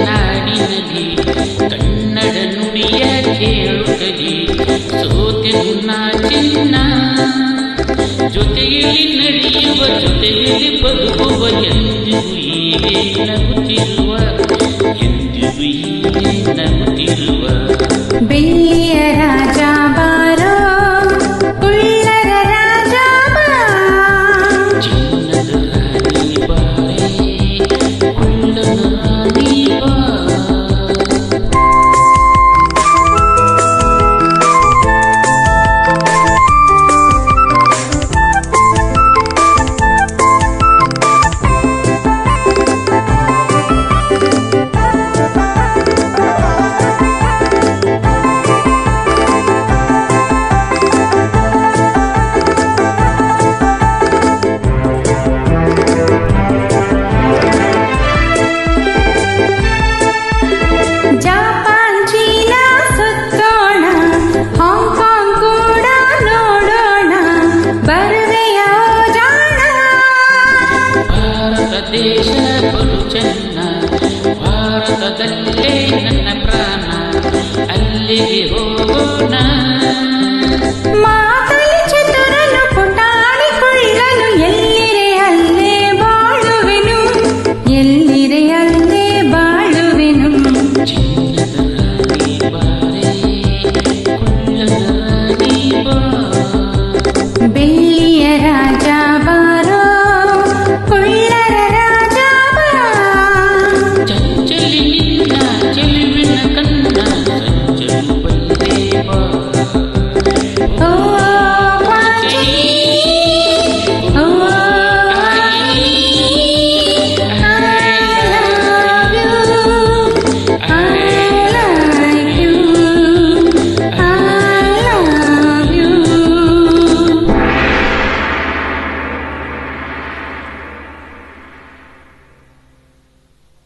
ನಾಡಿನಲ್ಲಿ ಕನ್ನಡ ನುಡಿಯ ಕೇಳುತ್ತಲಿ ಸೋತೆನು ನಾ ಚಿನ್ನ ಜೊತೆಯಲ್ಲಿ ನಡೆಯುವ ಜೊತೆಯಲ್ಲಿ ಬದುಕುವ ಎಂದಿಗೂ ಹೀಗೆ ನಗುತ್ತಿರುವ ಎಂದಿಗೂ ಹೀಗೆ ನಗುತ್ತಿರುವ ಬೆಳ್ಳಿಯ ರಾಜ ಬಾರೋ ಕುಳ್ಳರ ರಾಜ ಬಾ ಚಿನ್ನದ ರಾಣಿ ಬಾರೇ ಕುಳ್ಳನ ರಾಣಿ ಬಾ ಜಪಾನ್ ಚೀನಾ ಸುತ್ತೋಣ ಹಾಂಗ್ಕಾಂಗ್ ಕೂಡ ನೋಡೋಣ ಬರುವೆಯ ಜಾಣ ಭಾರತ ದೇಶ ಬಲು ಚೆನ್ನ ಭಾರತದಲ್ಲೇ ನನ್ನ ಪ್ರಾಣ ಅಲ್ಲಿಗೆ ಹೋಗೋಣ